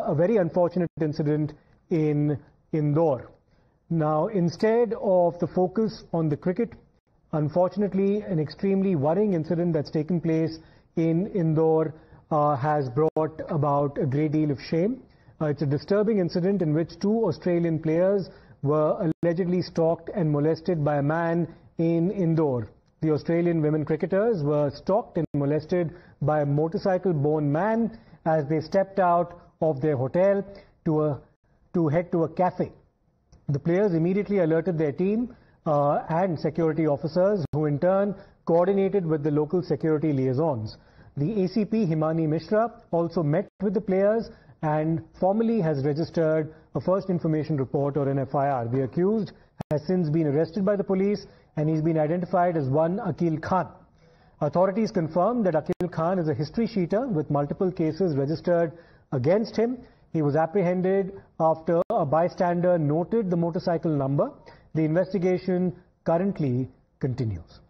a very unfortunate incident in Indore. Now, instead of the focus on the cricket, unfortunately, an extremely worrying incident that's taken place in Indore has brought about a great deal of shame. It's a disturbing incident in which two Australian players were allegedly stalked and molested by a man in Indore. The Australian women cricketers were stalked and molested by a motorcycle-borne man as they stepped out of their hotel to head to a cafe. The players immediately alerted their team and security officers, who in turn coordinated with the local security liaisons. The ACP Himani Mishra also met with the players and formally has registered a first information report, or an FIR. The accused has since been arrested by the police and he's been identified as one Akil Khan. Authorities confirmed that Akil Khan is a history sheeter with multiple cases registered against him. He was apprehended after a bystander noted the motorcycle number. The investigation currently continues.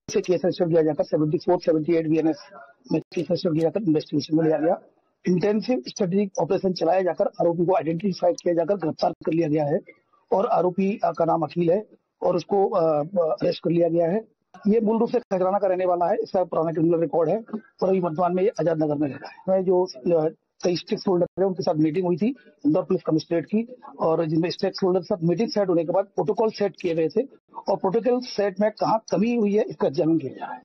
Case register किया जाकर 74-78 BNS में case register किया जाकर investigation में लिया गया। Intensive strategic operation चलाया जाकर आरोपी को आइडेंटिफाई किया जाकर गिरफ्तार कर लिया गया है और आरोपी का नाम अखिल है और उसको अरेस्ट कर लिया गया है। ये मूल रूप से खजराना का रहने वाला है, इसका पुराना क्रिमिनल रिकॉर्ड है और अभी वर्तमान में ये आजाद नगर में रह रहा है। जो कई स्टेक होल्डर है उनके साथ मीटिंग हुई थी इंदौर पुलिस कमिश्नरेट की, और जिनमें स्टेक होल्डर के साथ मीटिंग सेट होने के बाद प्रोटोकॉल सेट किए गए थे और प्रोटोकॉल सेट में कहां कमी हुई है इसका एग्जामिन किया जा रहा है।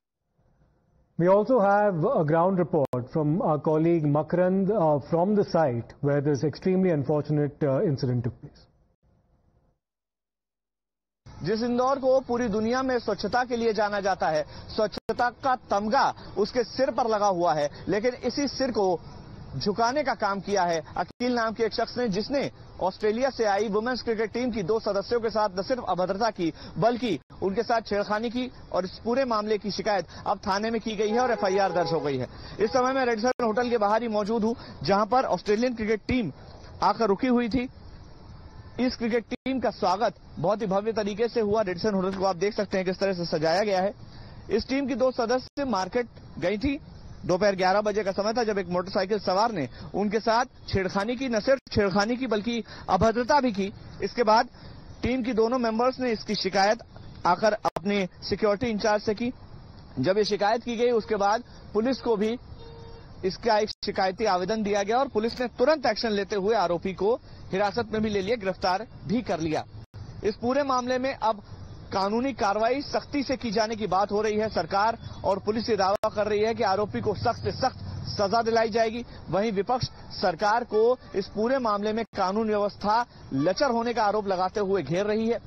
We also have a ground report from our colleague Makarand from the site where this extremely unfortunate incident took place. जिस इंदौर को पूरी दुनिया में स्वच्छता के लिए जाना जाता है, स्वच्छता का तमगा उसके सिर पर लगा हुआ है, लेकिन इसी सिर को झुकाने का काम किया है अकील नाम के एक शख्स ने, जिसने ऑस्ट्रेलिया से आई वुमेन्स क्रिकेट टीम की 2 सदस्यों के साथ न सिर्फ अभद्रता की बल्कि उनके साथ छेड़खानी की, और इस पूरे मामले की शिकायत अब थाने में की गई है और FIR दर्ज हो गई है। इस समय मैं रेडिसन होटल के बाहर ही मौजूद हूं, जहां पर ऑस्ट्रेलियन क्रिकेट टीम आकर रुकी हुई थी। इस क्रिकेट टीम का स्वागत बहुत ही भव्य तरीके से हुआ। रेडिसन होटल को आप देख सकते हैं किस तरह से सजाया गया है। इस टीम की 2 सदस्य मार्केट गई थी। दोपहर 11 बजे का समय था जब एक मोटरसाइकिल सवार ने उनके साथ छेड़खानी की, न सिर्फ छेड़खानी की बल्कि अभद्रता भी की। इसके बाद टीम की दोनों मेंबर्स ने इसकी शिकायत आकर अपने सिक्योरिटी इंचार्ज से की। जब ये शिकायत की गई उसके बाद पुलिस को भी इसका एक शिकायती आवेदन दिया गया और पुलिस ने तुरंत एक्शन लेते हुए आरोपी को हिरासत में भी ले लिया, गिरफ्तार भी कर लिया। इस पूरे मामले में अब कानूनी कार्रवाई सख्ती से की जाने की बात हो रही है। सरकार और पुलिस ये दावा कर रही है कि आरोपी को सख्त से सख्त सजा दिलाई जाएगी। वहीं विपक्ष सरकार को इस पूरे मामले में कानून व्यवस्था लचर होने का आरोप लगाते हुए घेर रही है।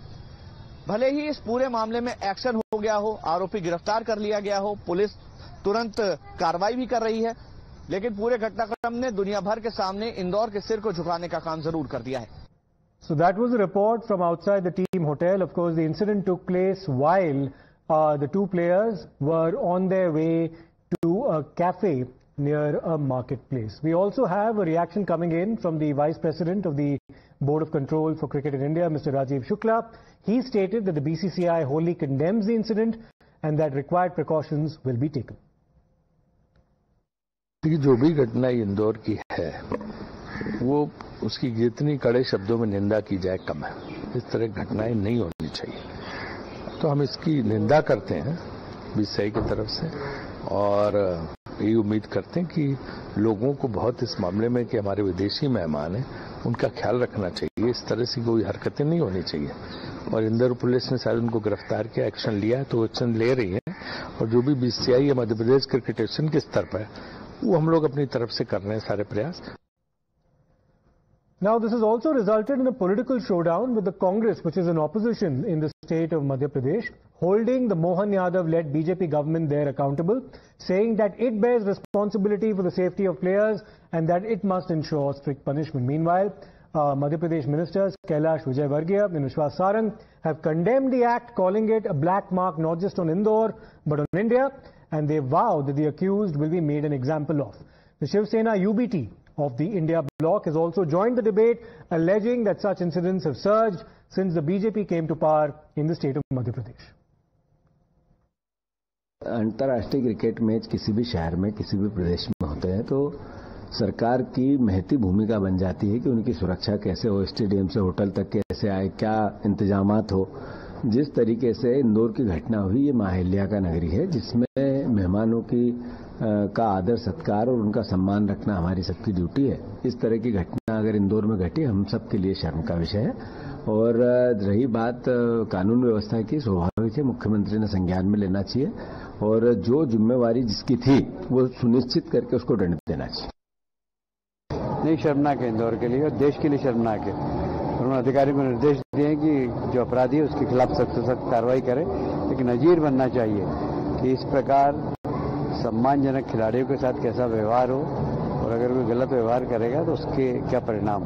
भले ही इस पूरे मामले में एक्शन हो गया हो, आरोपी गिरफ्तार कर लिया गया हो, पुलिस तुरंत कार्रवाई भी कर रही है, लेकिन पूरे घटनाक्रम ने दुनिया भर के सामने इंदौर के सिर को झुकाने का काम जरूर कर दिया है। So that was a report from outside the team hotel. Of course, the incident took place while the two players were on their way to a cafe near a marketplace. We also have a reaction coming in from the Vice President of the Board of Control for Cricket in India, Mr. Rajiv Shukla. He stated that the BCCI wholly condemns the incident and that required precautions will be taken. जो भी घटना इंदौर की है वो उसकी जितनी कड़े शब्दों में निंदा की जाए कम है। इस तरह की घटनाएं नहीं होनी चाहिए, तो हम इसकी निंदा करते हैं बीसीसीआई की तरफ से और यही उम्मीद करते हैं कि लोगों को बहुत इस मामले में कि हमारे विदेशी मेहमान हैं उनका ख्याल रखना चाहिए। इस तरह से कोई हरकतें नहीं होनी चाहिए और इंदौर पुलिस ने शायद उनको गिरफ्तार किया, एक्शन लिया है तो एक्शन ले रही है और जो भी बीसीसीआई या मध्य प्रदेश क्रिकेट एसोसिएशन के स्तर पर वो हम लोग अपनी तरफ से कर रहे हैं सारे प्रयास। Now, this has also resulted in a political showdown with the Congress, which is in opposition in the state of Madhya Pradesh, holding the Mohan Yadav-led BJP government there accountable, saying that it bears responsibility for the safety of players and that it must ensure strict punishment. Meanwhile, Madhya Pradesh ministers Kailash Vijayvargiya and Vishwas Sarang have condemned the act, calling it a black mark not just on Indore but on India, and they vow that the accused will be made an example of. The Shiv Sena UBT of the India bloc has also joined the debate, alleging that such incidents have surged since the BJP came to power in the state of Madhya Pradesh. अंतर्राष्ट्रीय cricket match किसी भी शहर में किसी भी प्रदेश में होते हैं तो सरकार की महती भूमिका बन जाती है कि उनकी सुरक्षा कैसे हो, स्टेडियम से होटल तक कैसे आए, क्या इंतजामात हो। जिस तरीके से इंदौर की घटना हुई, ये माहिल्या का नगरी है जिसमें मेहमानों की का आदर सत्कार और उनका सम्मान रखना हमारी सबकी ड्यूटी है। इस तरह की घटना अगर इंदौर में घटी, हम सबके लिए शर्म का विषय है। और रही बात कानून व्यवस्था की, स्वाभाविक है मुख्यमंत्री ने संज्ञान में लेना चाहिए और जो जिम्मेवारी जिसकी थी वो सुनिश्चित करके उसको दंड देना चाहिए। नहीं, शर्मनाक है इंदौर के लिए और देश के लिए शर्मनाक है। उन्होंने अधिकारी को निर्देश दिए कि जो अपराधी है उसके खिलाफ सख्त से सख्त कार्रवाई करे, लेकिन नजीर बनना चाहिए कि इस प्रकार सम्मानजनक खिलाड़ियों के साथ कैसा व्यवहार हो और अगर कोई गलत व्यवहार करेगा तो उसके क्या परिणाम।